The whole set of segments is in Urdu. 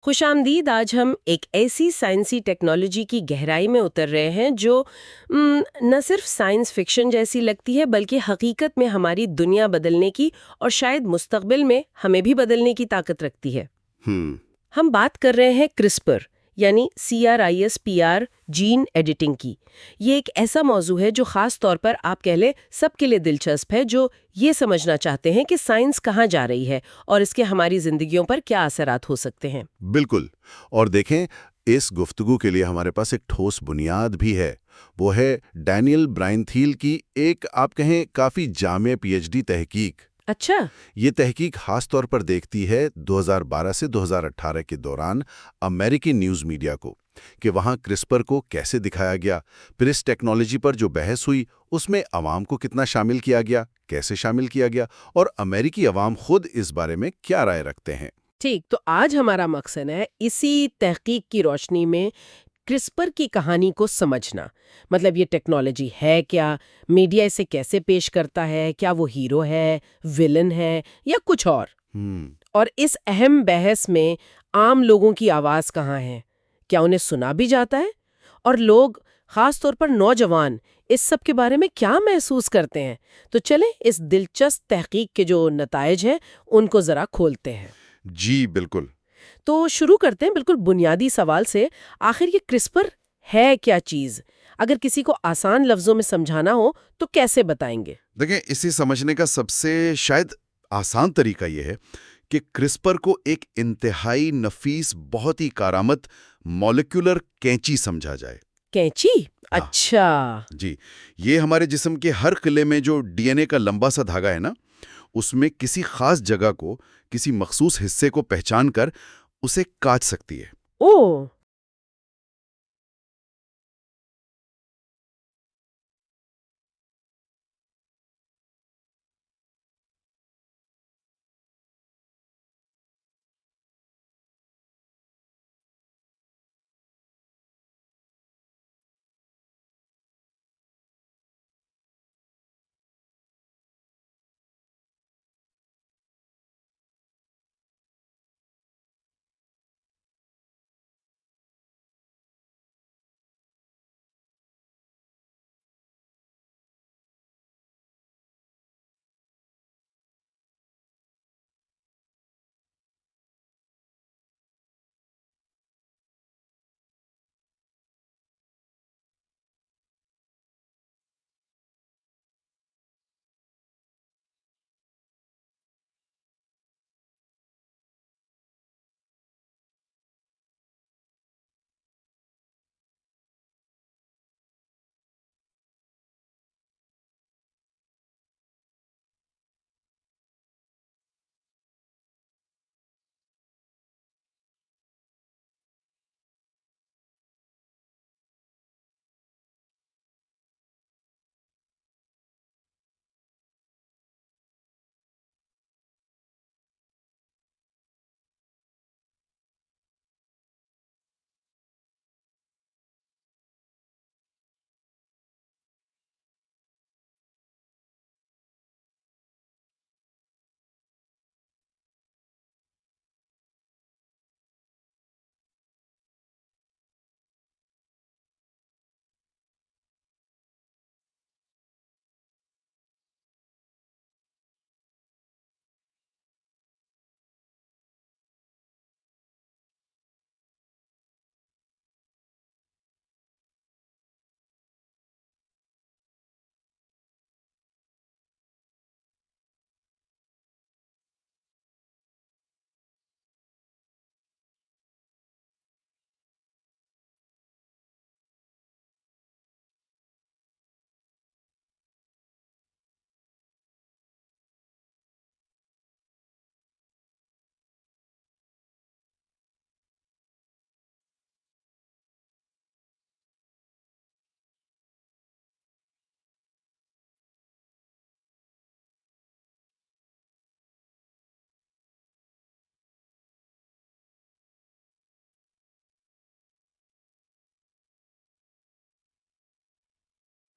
خوش آمدید. آج ہم ایک ایسی سائنسی ٹیکنالوجی کی گہرائی میں اتر رہے ہیں جو نہ صرف سائنس فکشن جیسی لگتی ہے بلکہ حقیقت میں ہماری دنیا بدلنے کی اور شاید مستقبل میں ہمیں بھی بدلنے کی طاقت رکھتی ہے. ہم بات کر رہے ہیں کرسپر یعنی CRISPR جین ایڈیٹنگ کی. یہ ایک ایسا موضوع ہے جو خاص طور پر آپ کہہ لیں سب کے لیے دلچسپ ہے جو یہ سمجھنا چاہتے ہیں کہ سائنس کہاں جا رہی ہے اور اس کے ہماری زندگیوں پر کیا اثرات ہو سکتے ہیں. بالکل. اور دیکھیں، اس گفتگو کے لیے ہمارے پاس ایک ٹھوس بنیاد بھی ہے. وہ ہے ڈینیل برائن تھیل کی ایک آپ کہیں کافی جامع PhD تحقیق. اچھا. یہ تحقیق خاص طور پر دیکھتی ہے 2012 سے 2018 کے دوران امریکی نیوز میڈیا کو کہ وہاں کرسپر کو کیسے دکھایا گیا، پھر اس ٹیکنالوجی پر جو بحث ہوئی اس میں عوام کو کتنا شامل کیا گیا، کیسے شامل کیا گیا، اور امریکی عوام خود اس بارے میں کیا رائے رکھتے ہیں. ٹھیک، تو آج ہمارا مقصد ہے اسی تحقیق کی روشنی میں کرسپر کی کہانی کو سمجھنا. مطلب یہ ٹیکنالوجی ہے کیا، میڈیا اسے کیسے پیش کرتا ہے، کیا وہ ہیرو ہے، ویلن ہے یا کچھ اور. اور اس اہم بحث میں عام لوگوں کی آواز کہاں ہے، کیا انہیں سنا بھی جاتا ہے، اور لوگ خاص طور پر نوجوان اس سب کے بارے میں کیا محسوس کرتے ہیں. تو چلیں اس دلچسپ تحقیق کے جو نتائج ہیں ان کو ذرا کھولتے ہیں. جی بالکل. تو شروع کرتے ہیں بالکل بنیادی سوال سے. آخر یہ کرسپر ہے کیا چیز؟ اگر کسی کو آسان لفظوں میں سمجھانا ہو تو کیسے بتائیں گے؟ دیکھیں، اسے سمجھنے کا سب سے شاید آسان طریقہ یہ ہے کہ کرسپر کو ایک انتہائی نفیس، بہت ہی کارآمد مالیکولر کینچی سمجھا جائے. کینچی؟ ہاں. اچھا. جی، یہ ہمارے جسم کے ہر قلعے میں جو DNA کا لمبا سا دھاگا ہے نا، اس میں کسی خاص جگہ کو، کسی مخصوص حصے کو پہچان کر اسے کاٹ سکتی ہے. او.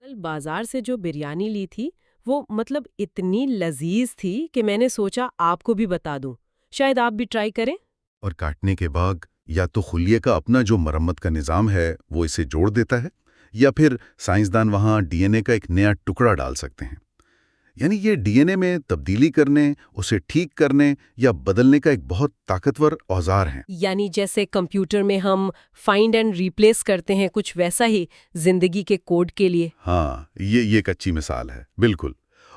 کل بازار سے جو بریانی لی تھی وہ مطلب اتنی لذیذ تھی کہ میں نے سوچا آپ کو بھی بتا دوں، شاید آپ بھی ٹرائی کریں. اور کاٹنے کے بعد یا تو خلیے کا اپنا جو مرمت کا نظام ہے وہ اسے جوڑ دیتا ہے، یا پھر سائنسدان وہاں ڈی این اے کا ایک نیا ٹکڑا ڈال سکتے ہیں۔ یعنی یہ ڈی این اے میں تبدیلی کرنے، اسے ٹھیک کرنے یا بدلنے کا ایک بہت طاقتور اوزار ہے۔ یعنی جیسے کمپیوٹر میں ہم فائنڈ اینڈ ریپلیس کرتے ہیں، کچھ ویسا ہی زندگی کے کوڈ کے لیے۔ ہاں، یہ ایک اچھی مثال ہے، بالکل۔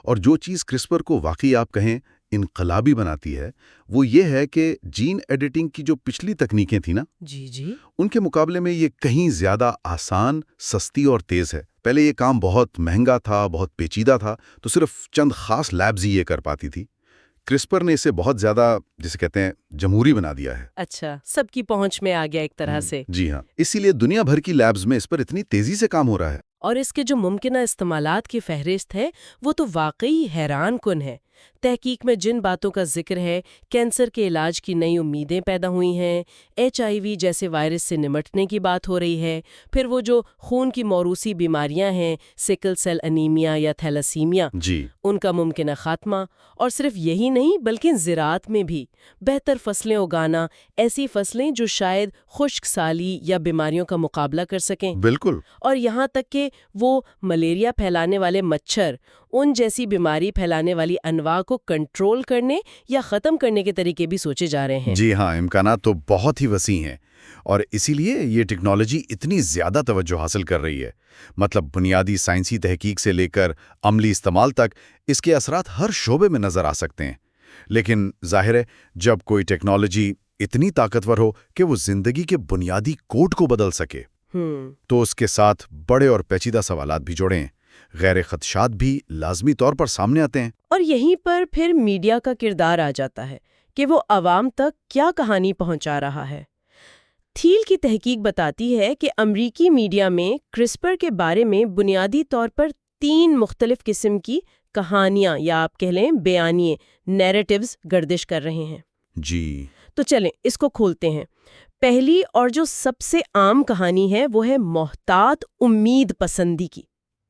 اور جو چیز کرسپر کو واقعی آپ کہیں انقلابی بناتی ہے وہ یہ ہے کہ جین ایڈیٹنگ کی جو پچھلی تکنیکیں تھیں نا، جی ان کے مقابلے میں یہ کہیں زیادہ آسان، سستی اور تیز ہے۔ پہلے یہ کام بہت مہنگا تھا، بہت پیچیدہ تھا، تو صرف چند خاص لیبز ہی یہ کر پاتی تھی۔ کرسپر نے اسے بہت زیادہ، جسے کہتے ہیں، جمہوری بنا دیا ہے۔ اچھا، سب کی پہنچ میں آ گیا ایک طرح سے۔ جی ہاں، اسی لیے دنیا بھر کی لیبز میں اس پر اتنی تیزی سے کام ہو رہا ہے۔ اور اس کے جو ممکنہ استعمالات کی فہرست ہے وہ تو واقعی حیران کن ہے۔ تحقیق میں جن باتوں کا ذکر ہے، کینسر کے علاج کی نئی امیدیں پیدا ہوئی ہیں، HIV جیسے وائرس سے نمٹنے کی بات ہو رہی ہے، پھر وہ جو خون کی موروثی بیماریاں ہیں، سکل سیل انیمیا یا تھیلاسیمیا، جی، ان کا ممکنہ خاتمہ، اور صرف یہی نہیں بلکہ زراعت میں بھی بہتر فصلیں اگانا، ایسی فصلیں جو شاید خشک سالی یا بیماریوں کا مقابلہ کر سکیں، بالکل۔ اور یہاں تک کہ وہ ملیریا پھیلانے والے مچھر، ان جیسی بیماری پھیلانے والی انواع کو کنٹرول کرنے یا ختم کرنے کے طریقے بھی سوچے جا رہے ہیں۔ جی ہاں، امکانات تو بہت ہی وسیع ہیں، اور اسی لیے یہ ٹیکنالوجی اتنی زیادہ توجہ حاصل کر رہی ہے۔ مطلب بنیادی سائنسی تحقیق سے لے کر عملی استعمال تک اس کے اثرات ہر شعبے میں نظر آ سکتے ہیں۔ لیکن ظاہر ہے، جب کوئی ٹیکنالوجی اتنی طاقتور ہو کہ وہ زندگی کے بنیادی کوڈ کو بدل سکے، تو اس کے ساتھ بڑے اور پیچیدہ سوالات بھی جڑے ہیں، غیر خدشات بھی لازمی طور پر سامنے آتے ہیں۔ اور یہیں پر پھر میڈیا کا کردار آ جاتا ہے کہ وہ عوام تک کیا کہانی پہنچا رہا ہے۔ تھیل کی تحقیق بتاتی ہے کہ امریکی میڈیا میں کرسپر کے بارے میں بنیادی طور پر 3 مختلف قسم کی کہانیاں یا آپ کہہ لیں بیانیے، نیریٹیوز گردش کر رہے ہیں۔ جی، تو چلیں اس کو کھولتے ہیں۔ پہلی اور جو سب سے عام کہانی ہے وہ ہے محتاط امید پسندی کی۔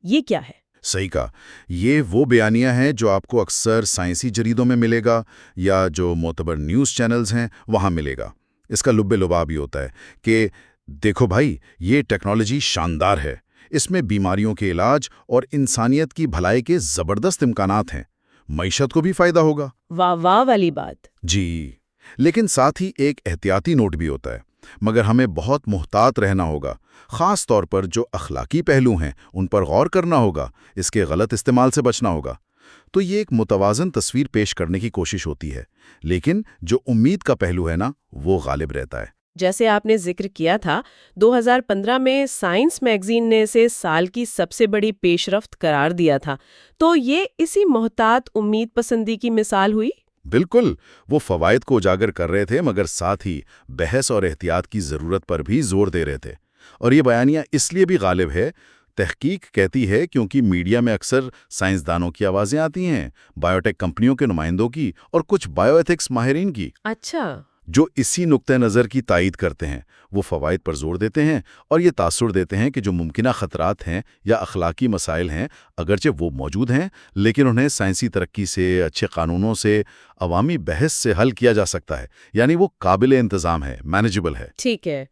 یہ کیا ہے؟ صحیح کہا، یہ وہ بیانیہ ہیں جو آپ کو اکثر سائنسی جریدوں میں ملے گا یا جو معتبر نیوز چینلز ہیں وہاں ملے گا۔ اس کا لب لباب یہ ہوتا ہے کہ دیکھو بھائی، یہ ٹیکنالوجی شاندار ہے، اس میں بیماریوں کے علاج اور انسانیت کی بھلائی کے زبردست امکانات ہیں، معیشت کو بھی فائدہ ہوگا۔ واہ واہ والی بات۔ جی، لیکن ساتھ ہی ایک احتیاطی نوٹ بھی ہوتا ہے، مگر ہمیں بہت محتاط رہنا ہوگا، خاص طور پر جو اخلاقی پہلو ہیں ان پر غور کرنا ہوگا، اس کے غلط استعمال سے بچنا ہوگا۔ تو یہ ایک متوازن تصویر پیش کرنے کی کوشش ہوتی ہے، لیکن جو امید کا پہلو ہے نا، وہ غالب رہتا ہے۔ جیسے آپ نے ذکر کیا تھا، 2015 میں سائنس میگزین نے اسے سال کی سب سے بڑی پیش رفت قرار دیا تھا، تو یہ اسی محتاط امید پسندی کی مثال ہوئی؟ بالکل، وہ فوائد کو اجاگر کر رہے تھے مگر ساتھ ہی بحث اور احتیاط کی ضرورت پر بھی زور دے رہے تھے۔ اور یہ بیانیہ اس لیے بھی غالب ہے، تحقیق کہتی ہے، کیونکہ میڈیا میں اکثر سائنسدانوں کی آوازیں آتی ہیں، بایوٹیک کمپنیوں کے نمائندوں کی اور کچھ بایو ایتھکس ماہرین کی، اچھا، جو اسی نقطہ نظر کی تائید کرتے ہیں۔ وہ فوائد پر زور دیتے ہیں اور یہ تاثر دیتے ہیں کہ جو ممکنہ خطرات ہیں یا اخلاقی مسائل ہیں، اگرچہ وہ موجود ہیں، لیکن انہیں سائنسی ترقی سے، اچھے قانونوں سے، عوامی بحث سے حل کیا جا سکتا ہے، یعنی وہ قابل انتظام ہے، مینیجبل ہے۔ ٹھیک ہے،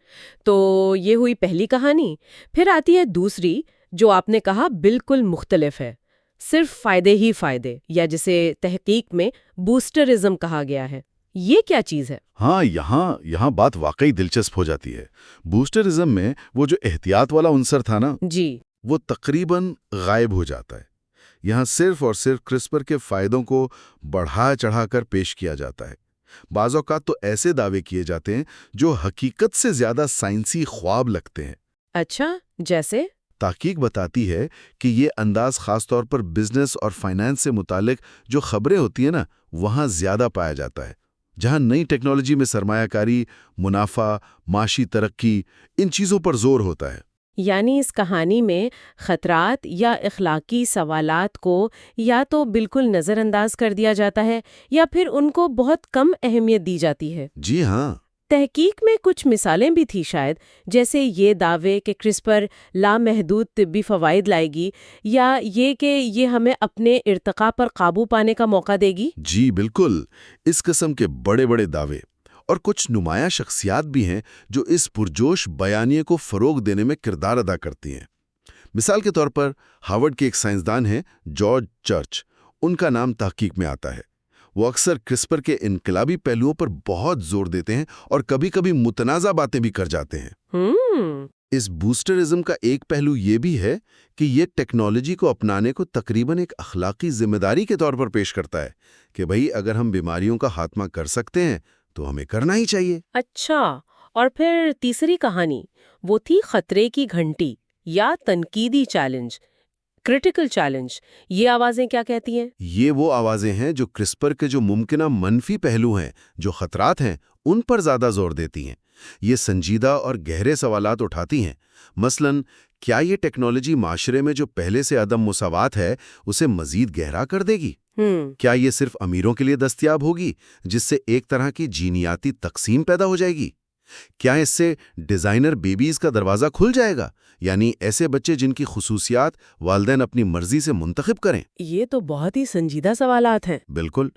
تو یہ ہوئی پہلی کہانی۔ پھر آتی ہے دوسری، جو آپ نے کہا بالکل مختلف ہے، صرف فائدے ہی فائدے، یا جسے تحقیق میں بوسٹرزم کہا گیا ہے۔ یہ کیا چیز ہے؟ ہاں، یہاں بات واقعی دلچسپ ہو جاتی ہے۔ بوسٹرزم میں وہ جو احتیاط والا عنصر تھا نا، جی، وہ تقریباً غائب ہو جاتا ہے۔ یہاں صرف اور صرف کرسپر کے فائدوں کو بڑھا چڑھا کر پیش کیا جاتا ہے۔ بعض اوقات تو ایسے دعوے کیے جاتے ہیں جو حقیقت سے زیادہ سائنسی خواب لگتے ہیں۔ اچھا، جیسے؟ تحقیق بتاتی ہے کہ یہ انداز خاص طور پر بزنس اور فائنانس سے متعلق جو خبریں ہوتی ہیں نا، وہاں زیادہ پایا جاتا ہے، جہاں نئی ٹیکنالوجی میں سرمایہ کاری، منافع، معاشی ترقی، ان چیزوں پر زور ہوتا ہے۔ یعنی اس کہانی میں خطرات یا اخلاقی سوالات کو یا تو بالکل نظر انداز کر دیا جاتا ہے یا پھر ان کو بہت کم اہمیت دی جاتی ہے۔ جی ہاں، تحقیق میں کچھ مثالیں بھی تھی شاید، جیسے یہ دعوے کہ کرسپر لامحدود طبی فوائد لائے گی، یا یہ کہ یہ ہمیں اپنے ارتقاء پر قابو پانے کا موقع دے گی۔ جی بالکل، اس قسم کے بڑے بڑے دعوے اور کچھ نمایاں شخصیات بھی ہیں جو اس پرجوش بیانیے کو فروغ دینے میں کردار ادا کرتی ہیں۔ مثال کے طور پر ہارورڈ کے ایک سائنسدان ہیں جارج چرچ، ان کا نام تحقیق میں آتا ہے۔ وہ اکثر کرسپر کے انقلابی پہلوؤں پر بہت زور دیتے ہیں اور کبھی کبھی متنازع باتیں بھی کر جاتے ہیں۔ اس بوسٹرزم کا ایک پہلو یہ بھی ہے کہ یہ ٹیکنالوجی کو اپنانے کو تقریباً ایک اخلاقی ذمہ داری کے طور پر پیش کرتا ہے کہ بھئی اگر ہم بیماریوں کا خاتمہ کر سکتے ہیں تو ہمیں کرنا ہی چاہیے۔ اچھا، اور پھر تیسری کہانی وہ تھی خطرے کی گھنٹی یا تنقیدی چیلنج، کرٹیکل چیلنج۔ یہ آوازیں کیا کہتی ہیں؟ یہ وہ آوازیں ہیں جو کرسپر کے جو ممکنہ منفی پہلو ہیں، جو خطرات ہیں، ان پر زیادہ زور دیتی ہیں۔ یہ سنجیدہ اور گہرے سوالات اٹھاتی ہیں، مثلاً کیا یہ ٹیکنالوجی معاشرے میں جو پہلے سے عدم مساوات ہے اسے مزید گہرا کر دے گی؟ کیا یہ صرف امیروں کے لیے دستیاب ہوگی جس سے ایک طرح کی جینیاتی تقسیم پیدا ہو جائے گی؟ کیا اس سے ڈیزائنر بیبیز کا دروازہ کھل جائے گا، یعنی ایسے بچے جن کی خصوصیات والدین اپنی مرضی سے منتخب کریں؟ یہ تو بہت ہی سنجیدہ سوالات ہیں۔ بالکل۔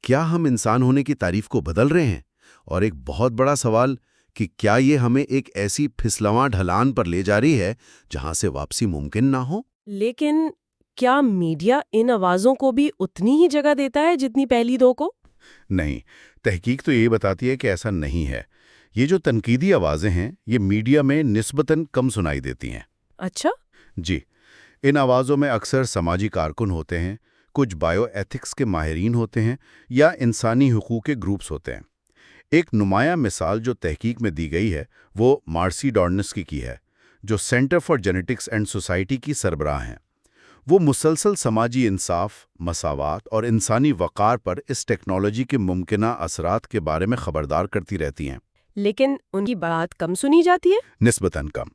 کیا ہم انسان ہونے کی تعریف کو بدل رہے ہیں؟ اور ایک بہت بڑا سوال کہ کیا یہ ہمیں ایک ایسی پھسلواں ڈھلان پر لے جا رہی ہے جہاں سے واپسی ممکن نہ ہو؟ لیکن کیا میڈیا ان آوازوں کو بھی اتنی ہی جگہ دیتا ہے جتنی پہلی دو کو؟ نہیں، تحقیق تو یہ بتاتی ہے کہ ایسا نہیں ہے۔ یہ جو تنقیدی آوازیں ہیں یہ میڈیا میں نسبتاً کم سنائی دیتی ہیں۔ اچھا؟ جی، ان آوازوں میں اکثر سماجی کارکن ہوتے ہیں، کچھ بائیو ایتھکس کے ماہرین ہوتے ہیں یا انسانی حقوق کے گروپس ہوتے ہیں۔ ایک نمایاں مثال جو تحقیق میں دی گئی ہے وہ مارسی ڈارنسکی کی ہے، جو centre for genetics and society کی سربراہ ہیں۔ وہ مسلسل سماجی انصاف، مساوات اور انسانی وقار پر اس ٹیکنالوجی کے ممکنہ اثرات کے بارے میں خبردار کرتی رہتی ہیں۔ لیکن ان کی بات کم سنی جاتی ہے؟ نسبتاً کم۔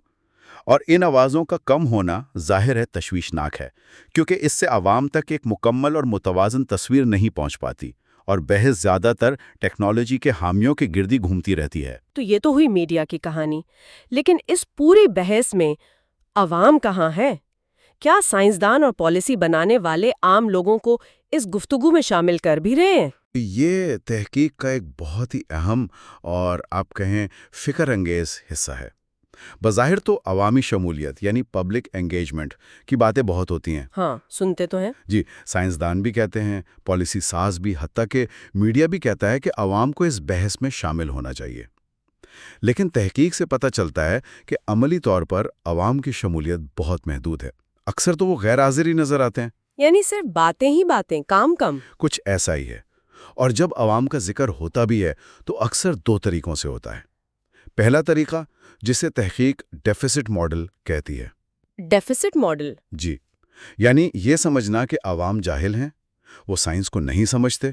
اور ان آوازوں کا کم ہونا ظاہر ہے تشویشناک ہے، کیونکہ اس سے عوام تک ایک مکمل اور متوازن تصویر نہیں پہنچ پاتی، اور بحث زیادہ تر ٹیکنالوجی کے حامیوں کے گردی گھومتی رہتی ہے۔ تو یہ تو ہوئی میڈیا کی کہانی، لیکن اس پوری بحث میں عوام کہاں ہے؟ کیا سائنسدان اور پالیسی بنانے والے عام لوگوں کو اس گفتگو میں شامل کر بھی رہے ہیں؟ یہ تحقیق کا ایک بہت ہی اہم اور آپ کہیں فکر انگیز حصہ ہے۔ بظاہر تو عوامی شمولیت یعنی پبلک انگیجمنٹ کی باتیں بہت ہوتی ہیں۔ ہاں، سنتے تو ہیں۔ جی، سائنسدان بھی کہتے ہیں، پالیسی ساز بھی، حتیٰ کہ میڈیا بھی کہتا ہے کہ عوام کو اس بحث میں شامل ہونا چاہیے۔ لیکن تحقیق سے پتہ چلتا ہے کہ عملی طور پر عوام کی شمولیت بہت محدود ہے۔ اکثر تو وہ غیر حاضر ہی نظر آتے ہیں۔ یعنی صرف باتیں ہی باتیں، کام کم۔ کچھ ایسا ہی ہے۔ اور جب عوام کا ذکر ہوتا بھی ہے تو اکثر دو طریقوں سے ہوتا ہے۔ پہلا طریقہ جسے تحقیق ڈیفیسٹ ماڈل کہتی ہے۔ Deficits model? جی، یعنی یہ سمجھنا کہ عوام جاہل ہیں، وہ سائنس کو نہیں سمجھتے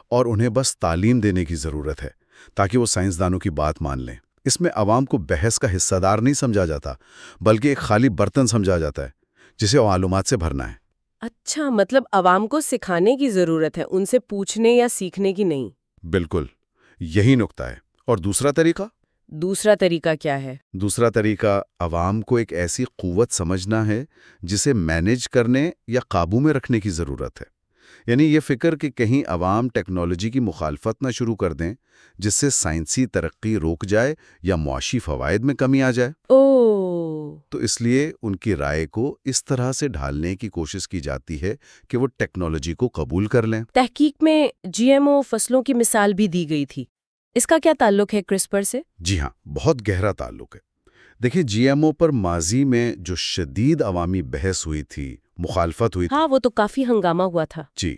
اور انہیں بس تعلیم دینے کی ضرورت ہے تاکہ وہ سائنسدانوں کی بات مان لیں۔ اس میں عوام کو بحث کا حصہ دار نہیں سمجھا جاتا، بلکہ ایک خالی برتن سمجھا جاتا ہے جسے معلومات سے بھرنا ہے۔ اچھا، مطلب عوام کو سکھانے کی ضرورت ہے، ان سے پوچھنے یا سیکھنے کی نہیں۔ بالکل، یہی نقطہ ہے۔ اور دوسرا طریقہ؟ دوسرا طریقہ کیا ہے؟ دوسرا طریقہ عوام کو ایک ایسی قوت سمجھنا ہے جسے مینیج کرنے یا قابو میں رکھنے کی ضرورت ہے۔ یعنی یہ فکر کہ کہیں عوام ٹیکنالوجی کی مخالفت نہ شروع کر دیں جس سے سائنسی ترقی روک جائے یا معاشی فوائد میں کمی آ جائے۔ تو اس لیے ان کی رائے کو اس طرح سے ڈھالنے کی کوشش کی جاتی ہے کہ وہ ٹیکنالوجی کو قبول کر لیں۔ تحقیق میں جی ایم او فصلوں کی مثال بھی دی گئی تھی، اس کا کیا تعلق ہے کرسپر سے؟ جی ہاں، بہت گہرا تعلق ہے۔ دیکھیں، جی ایم او پر ماضی میں جو شدید عوامی بحث ہوئی تھی، مخالفت ہوئی تھی، ہاں، وہ تو کافی ہنگامہ ہوا تھا۔ جی،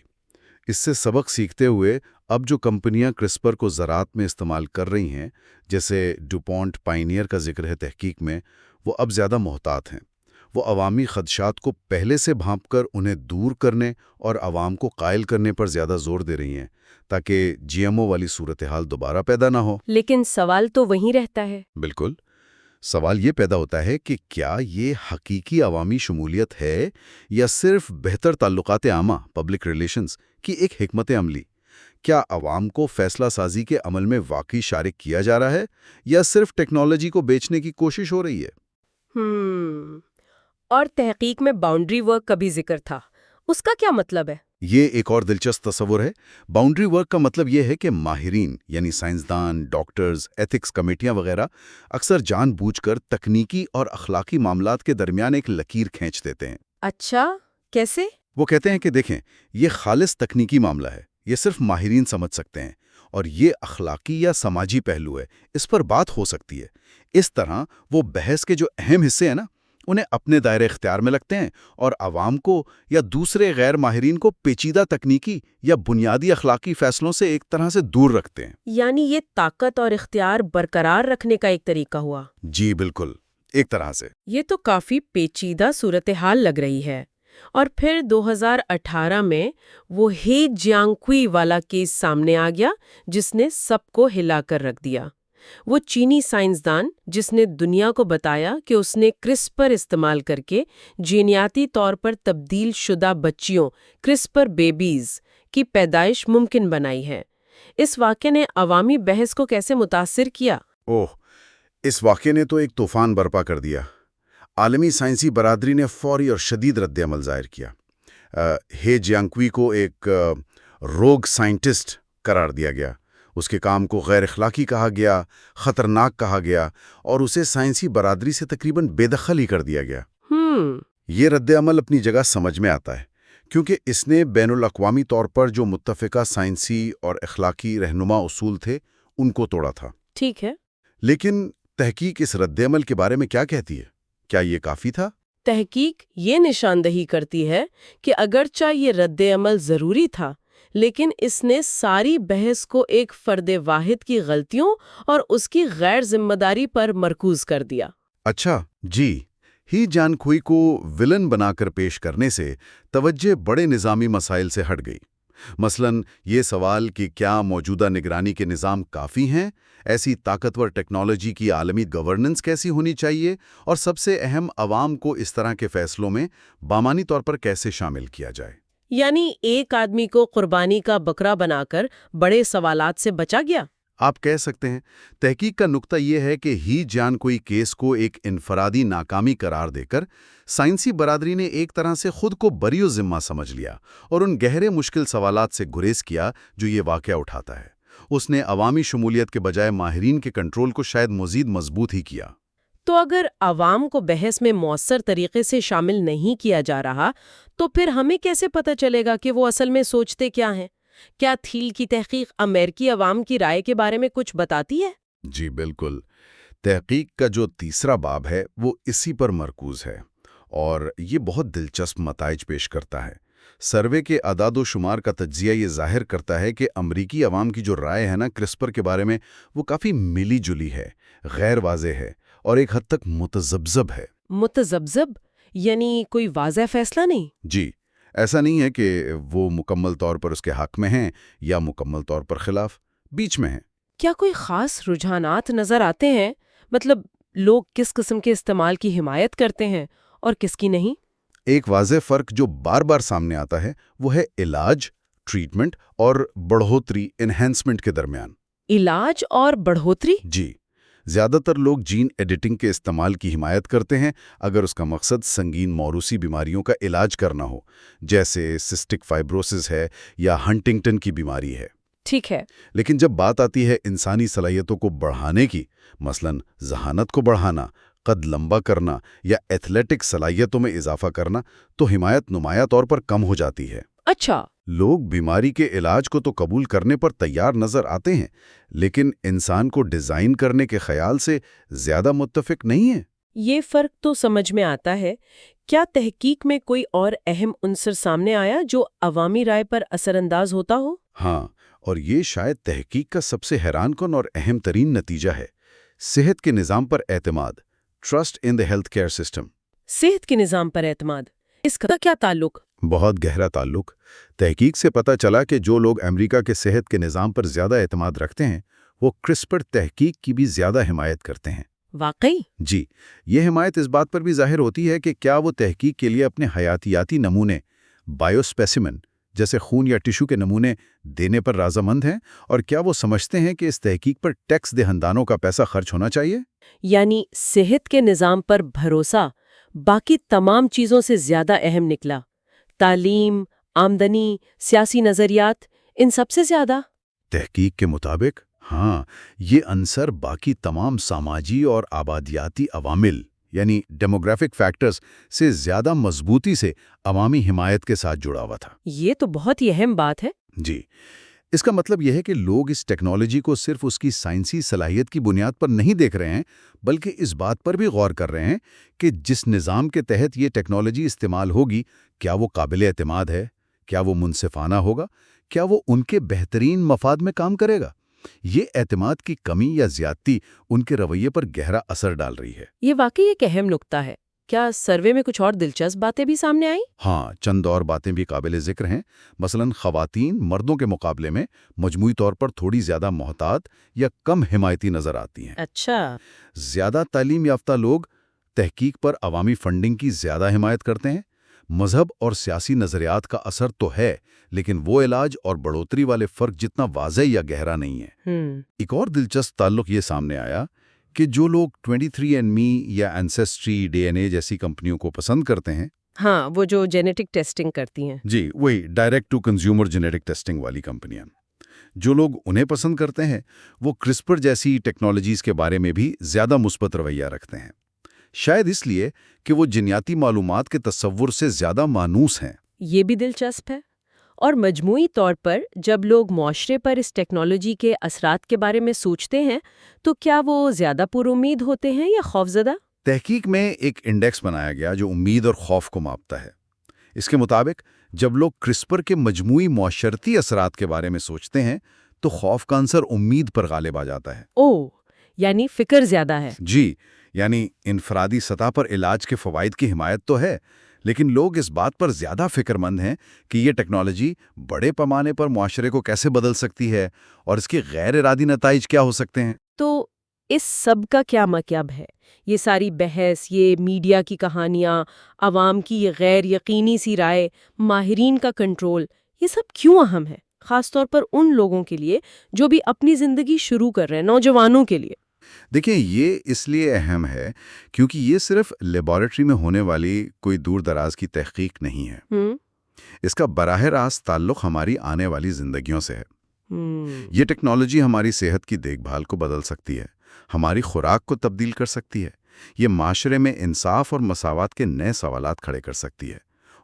اس سے سبق سیکھتے ہوئے اب جو کمپنیاں کرسپر کو زراعت میں استعمال کر رہی ہیں، جیسے ڈوپونٹ پائنیئر کا ذکر ہے تحقیق میں، وہ اب زیادہ محتاط ہیں۔ وہ عوامی خدشات کو پہلے سے بھانپ کر انہیں دور کرنے اور عوام کو قائل کرنے پر زیادہ زور دے رہی ہیں تاکہ جی ایم او والی صورتحال دوبارہ پیدا نہ ہو۔ لیکن سوال تو وہیں رہتا ہے۔ بالکل، سوال یہ پیدا ہوتا ہے کہ کیا یہ حقیقی عوامی شمولیت ہے یا صرف بہتر تعلقات عامہ پبلک ریلیشنز کی ایک حکمت عملی؟ کیا عوام کو فیصلہ سازی کے عمل میں واقعی شارک کیا جا رہا ہے یا صرف ٹیکنالوجی کو بیچنے کی کوشش ہو رہی ہے؟ اور تحقیق میں باؤنڈری ورک کا بھی ذکر تھا، اس کا کیا مطلب ہے؟ یہ ایک اور دلچسپ تصور ہے۔ باؤنڈری ورک کا مطلب یہ ہے کہ ماہرین یعنی سائنسدان، ڈاکٹرز، ایتھکس کمیٹیاں وغیرہ اکثر جان بوجھ کر تکنیکی اور اخلاقی معاملات کے درمیان ایک لکیر کھینچ دیتے ہیں۔ اچھا، کیسے؟ وہ کہتے ہیں کہ دیکھیں، یہ خالص تکنیکی معاملہ ہے، یہ صرف ماہرین سمجھ سکتے ہیں، اور یہ اخلاقی یا سماجی پہلو ہے، اس پر بات ہو سکتی ہے۔ اس طرح وہ بحث کے جو اہم حصے ہیں نا، انہیں اپنے دائرے اختیار میں لگتے ہیں اور عوام کو یا دوسرے غیر ماہرین کو پیچیدہ تکنیکی یا بنیادی اخلاقی فیصلوں سے ایک طرح سے دور رکھتے ہیں۔ یعنی یہ طاقت اور اختیار برقرار رکھنے کا ایک طریقہ ہوا۔ جی بالکل، ایک طرح سے۔ یہ تو کافی پیچیدہ صورتحال لگ رہی ہے۔ اور پھر 2018 میں وہ ہی جیانگکوئی والا کیس سامنے آ گیا جس نے سب کو ہلا کر رکھ دیا۔ وہ چینی سائنسدان جس نے دنیا کو بتایا کہ اس نے کرسپر استعمال کر کے جینیاتی طور پر تبدیل شدہ بچیوں کرسپر بیبیز کی پیدائش ممکن بنائی ہے۔ اس واقعے نے عوامی بحث کو کیسے متاثر کیا؟ اس واقعے نے تو ایک طوفان برپا کر دیا۔ عالمی سائنسی برادری نے فوری اور شدید رد عمل ظاہر کیا۔ ہی جیانگکوئی کو ایک روگ سائنٹسٹ قرار دیا گیا، اس کے کام کو غیر اخلاقی کہا گیا، خطرناک کہا گیا، اور اسے سائنسی برادری سے تقریباً بے دخل ہی کر دیا گیا۔ یہ رد عمل اپنی جگہ سمجھ میں آتا ہے، کیونکہ اس نے بین الاقوامی طور پر جو متفقہ سائنسی اور اخلاقی رہنما اصول تھے ان کو توڑا تھا۔ ٹھیک ہے، لیکن تحقیق اس رد عمل کے بارے میں کیا کہتی ہے؟ کیا یہ کافی تھا؟ تحقیق یہ نشاندہی کرتی ہے کہ اگرچہ یہ رد عمل ضروری تھا، لیکن اس نے ساری بحث کو ایک فرد واحد کی غلطیوں اور اس کی غیر ذمہ داری پر مرکوز کر دیا۔ اچھا، جی، ہی جیانگکوئی کو ولن بنا کر پیش کرنے سے توجہ بڑے نظامی مسائل سے ہٹ گئی۔ مثلاً یہ سوال کہ کیا موجودہ نگرانی کے نظام کافی ہیں، ایسی طاقتور ٹیکنالوجی کی عالمی گورننس کیسی ہونی چاہیے، اور سب سے اہم، عوام کو اس طرح کے فیصلوں میں بامانی طور پر کیسے شامل کیا جائے۔ یعنی ایک آدمی کو قربانی کا بکرا بنا کر بڑے سوالات سے بچا گیا۔ آپ کہہ سکتے ہیں۔ تحقیق کا نقطہ یہ ہے کہ ہی جیانگکوئی کیس کو ایک انفرادی ناکامی قرار دے کر سائنسی برادری نے ایک طرح سے خود کو بری و ذمہ سمجھ لیا اور ان گہرے مشکل سوالات سے گریز کیا جو یہ واقعہ اٹھاتا ہے۔ اس نے عوامی شمولیت کے بجائے ماہرین کے کنٹرول کو شاید مزید مضبوط ہی کیا۔ تو اگر عوام کو بحث میں مؤثر طریقے سے شامل نہیں کیا جا رہا، تو پھر ہمیں کیسے پتہ چلے گا کہ وہ اصل میں سوچتے کیا ہیں؟ کیا تھیل کی تحقیق امریکی عوام کی رائے کے بارے میں کچھ بتاتی ہے؟ جی بالکل۔ تحقیق کا جو تیسرا باب ہے وہ اسی پر مرکوز ہے، اور یہ بہت دلچسپ نتائج پیش کرتا ہے۔ سروے کے اعداد و شمار کا تجزیہ یہ ظاہر کرتا ہے کہ امریکی عوام کی جو رائے ہے نا کرسپر کے بارے میں، وہ کافی ملی جلی ہے، غیر واضح ہے اور ایک حد تک متذبذب ہے۔ متذبذب یعنی کوئی واضح فیصلہ نہیں؟ جی، ایسا نہیں ہے کہ وہ مکمل طور پر اس کے حق میں ہیں یا مکمل طور پر خلاف، بیچ میں ہیں۔ کیا کوئی خاص رجحانات نظر آتے ہیں؟ مطلب لوگ کس قسم کے استعمال کی حمایت کرتے ہیں اور کس کی نہیں؟ ایک واضح فرق جو بار بار سامنے آتا ہے وہ ہے علاج، ٹریٹمنٹ اور بڑھوتری، انہینسمنٹ کے درمیان۔ علاج اور بڑھوتری؟ جی، زیادہ تر لوگ جین ایڈیٹنگ کے استعمال کی حمایت کرتے ہیں اگر اس کا مقصد سنگین موروثی بیماریوں کا علاج کرنا ہو، جیسے سسٹک فائبروسس ہے یا ہنٹنگٹن کی بیماری ہے۔ ٹھیک ہے، لیکن جب بات آتی ہے انسانی صلاحیتوں کو بڑھانے کی، مثلاً ذہانت کو بڑھانا، قد لمبا کرنا یا ایتھلیٹک صلاحیتوں میں اضافہ کرنا، تو حمایت نمایاں طور پر کم ہو جاتی ہے۔ اچھا، لوگ بیماری کے علاج کو تو قبول کرنے پر تیار نظر آتے ہیں، لیکن انسان کو ڈیزائن کرنے کے خیال سے زیادہ متفق نہیں ہیں۔ یہ فرق تو سمجھ میں آتا ہے۔ کیا تحقیق میں کوئی اور اہم عنصر سامنے آیا جو عوامی رائے پر اثر انداز ہوتا ہو؟ ہاں، اور یہ شاید تحقیق کا سب سے حیران کن اور اہم ترین نتیجہ ہے۔ صحت کے نظام پر اعتماد، trust in the health care system. صحت کے نظام پر اعتماد، اس کا کیا تعلق؟ بہت گہرا تعلق۔ تحقیق سے پتہ چلا کہ جو لوگ امریکہ کے صحت کے نظام پر زیادہ اعتماد رکھتے ہیں، وہ کرسپر تحقیق کی بھی زیادہ حمایت کرتے ہیں۔ واقعی؟ جی، یہ حمایت اس بات پر بھی ظاہر ہوتی ہے کہ کیا وہ تحقیق کے لیے اپنے حیاتیاتی نمونے، بائیو اسپیسیمن جیسے خون یا ٹیشو کے نمونے دینے پر رضامند ہیں، اور کیا وہ سمجھتے ہیں کہ اس تحقیق پر ٹیکس دہندگانوں کا پیسہ خرچ ہونا چاہیے۔ یعنی صحت کے نظام پر بھروسہ باقی تمام چیزوں سے زیادہ اہم نکلا۔ تعلیم، آمدنی، سیاسی نظریات، ان سب سے زیادہ؟ تحقیق کے مطابق ہاں، یہ عنصر باقی تمام سماجی اور آبادیاتی عوامل یعنی ڈیموگرافک فیکٹرز سے زیادہ مضبوطی سے عوامی حمایت کے ساتھ جڑا ہوا تھا۔ یہ تو بہت ہی اہم بات ہے۔ جی، اس کا مطلب یہ ہے کہ لوگ اس ٹیکنالوجی کو صرف اس کی سائنسی صلاحیت کی بنیاد پر نہیں دیکھ رہے ہیں، بلکہ اس بات پر بھی غور کر رہے ہیں کہ جس نظام کے تحت یہ ٹیکنالوجی استعمال ہوگی، کیا وہ قابل اعتماد ہے، کیا وہ منصفانہ ہوگا، کیا وہ ان کے بہترین مفاد میں کام کرے گا۔ یہ اعتماد کی کمی یا زیادتی ان کے رویے پر گہرا اثر ڈال رہی ہے۔ یہ واقعی ایک اہم نکتہ ہے۔ کیا سروے میں کچھ اور دلچسپ باتیں بھی سامنے آئیں؟ ہاں، چند اور باتیں بھی قابل ذکر ہیں۔ مثلاً خواتین مردوں کے مقابلے میں مجموعی طور پر تھوڑی زیادہ محتاط یا کم حمایتی نظر آتی ہیں۔ اچھا۔ زیادہ تعلیم یافتہ لوگ تحقیق پر عوامی فنڈنگ کی زیادہ حمایت کرتے ہیں۔ مذہب اور سیاسی نظریات کا اثر تو ہے، لیکن وہ علاج اور بڑھوتری والے فرق جتنا واضح یا گہرا نہیں ہے۔ ایک اور دلچسپ تعلق یہ سامنے آیا کہ جو لوگ 23andMe یا Ancestry DNA جیسی کمپنیوں کو پسند کرتے ہیں، ہاں، وہ جو جینیٹک ٹیسٹنگ کرتی ہیں۔ جی وہی direct to consumer genetic testing والی کمپنیاں، جو لوگ انہیں پسند کرتے ہیں وہ کرسپر جیسی ٹیکنالوجیز کے بارے میں بھی زیادہ مثبت رویہ رکھتے ہیں، شاید اس لیے کہ وہ جینیاتی معلومات کے تصور سے زیادہ مانوس ہیں۔ یہ بھی دلچسپ ہے۔ اور مجموعی طور پر جب لوگ معاشرے پر اس ٹیکنالوجی کے اثرات کے بارے میں سوچتے ہیں تو کیا وہ زیادہ پر امید ہوتے ہیں یا خوفزدہ؟ تحقیق میں ایک انڈیکس بنایا گیا جو امید اور خوف کو ماپتا ہے۔ اس کے مطابق جب لوگ کرسپر کے مجموعی معاشرتی اثرات کے بارے میں سوچتے ہیں تو خوف کا عنصر امید پر غالب آ جاتا ہے۔ اوہ، یعنی فکر زیادہ ہے۔ جی، یعنی انفرادی سطح پر علاج کے فوائد کی حمایت تو ہے، لیکن لوگ اس بات پر زیادہ فکر مند ہیں کہ یہ ٹیکنالوجی بڑے پیمانے پر معاشرے کو کیسے بدل سکتی ہے اور اس کے غیر ارادی نتائج کیا ہو سکتے ہیں۔ تو اس سب کا کیا مطلب ہے؟ یہ ساری بحث، یہ میڈیا کی کہانیاں، عوام کی یہ غیر یقینی سی رائے، ماہرین کا کنٹرول، یہ سب کیوں اہم ہے؟ خاص طور پر ان لوگوں کے لیے جو بھی اپنی زندگی شروع کر رہے ہیں، نوجوانوں کے لیے۔ دیکھیں، یہ اس لیے اہم ہے کیونکہ یہ صرف لیبارٹری میں ہونے والی کوئی دور دراز کی تحقیق نہیں ہے۔ اس کا براہ راست تعلق ہماری آنے والی زندگیوں سے ہے۔ یہ ٹیکنالوجی ہماری صحت کی دیکھ بھال کو بدل سکتی ہے، ہماری خوراک کو تبدیل کر سکتی ہے، یہ معاشرے میں انصاف اور مساوات کے نئے سوالات کھڑے کر سکتی ہے،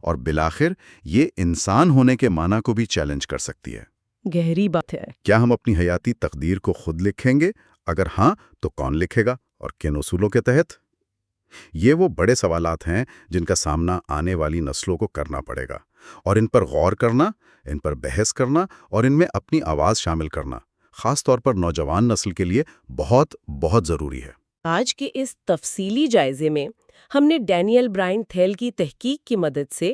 اور بالآخر یہ انسان ہونے کے معنی کو بھی چیلنج کر سکتی ہے۔ گہری بات ہے۔ کیا ہم اپنی حیاتی تقدیر کو خود لکھیں گے؟ اگر ہاں تو کون لکھے گا اور کن اصولوں کے تحت؟ یہ وہ بڑے سوالات ہیں جن کا سامنا آنے والی نسلوں کو کرنا پڑے گا، اور ان پر غور کرنا، ان پر بحث کرنا اور ان میں اپنی آواز شامل کرنا خاص طور پر نوجوان نسل کے لیے بہت بہت ضروری ہے۔ آج کے اس تفصیلی جائزے میں ہم نے ڈینیل برائن تھیل کی تحقیق کی مدد سے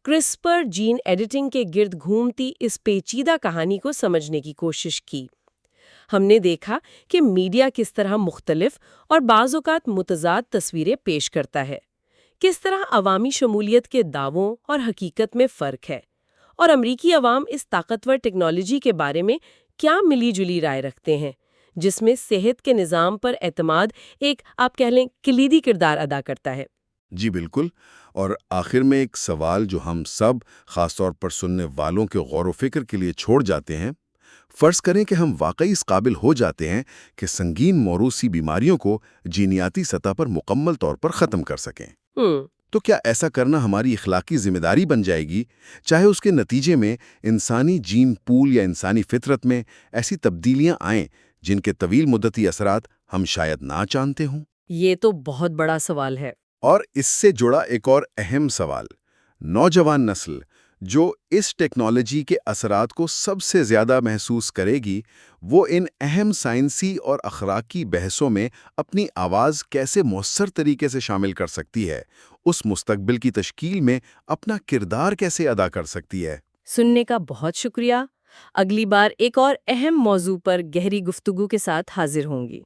کرسپر جین ایڈیٹنگ کے گرد گھومتی اس پیچیدہ کہانی کو سمجھنے کی کوشش کی۔ ہم نے دیکھا کہ میڈیا کس طرح مختلف اور بعض اوقات متضاد تصویریں پیش کرتا ہے، کس طرح عوامی شمولیت کے دعووں اور حقیقت میں فرق ہے، اور امریکی عوام اس طاقتور ٹیکنالوجی کے بارے میں کیا ملی جلی رائے رکھتے ہیں، جس میں صحت کے نظام پر اعتماد ایک آپ کہہ لیں کلیدی کردار ادا کرتا ہے۔ جی بالکل، اور آخر میں ایک سوال جو ہم سب خاص طور پر سننے والوں کے غور و فکر کے لیے چھوڑ جاتے ہیں، فرض کریں کہ ہم واقعی اس قابل ہو جاتے ہیں کہ سنگین موروثی بیماریوں کو جینیاتی سطح پر مکمل طور پر ختم کر سکیں، تو کیا ایسا کرنا ہماری اخلاقی ذمہ داری بن جائے گی، چاہے اس کے نتیجے میں انسانی جین پول یا انسانی فطرت میں ایسی تبدیلیاں آئیں جن کے طویل مدتی اثرات ہم شاید نہ جانتے ہوں؟ یہ تو بہت بڑا سوال ہے۔ اور اس سے جڑا ایک اور اہم سوال، نوجوان نسل جو اس ٹیکنالوجی کے اثرات کو سب سے زیادہ محسوس کرے گی، وہ ان اہم سائنسی اور اخلاقی بحثوں میں اپنی آواز کیسے مؤثر طریقے سے شامل کر سکتی ہے، اس مستقبل کی تشکیل میں اپنا کردار کیسے ادا کر سکتی ہے۔ سننے کا بہت شکریہ۔ اگلی بار ایک اور اہم موضوع پر گہری گفتگو کے ساتھ حاضر ہوں گی۔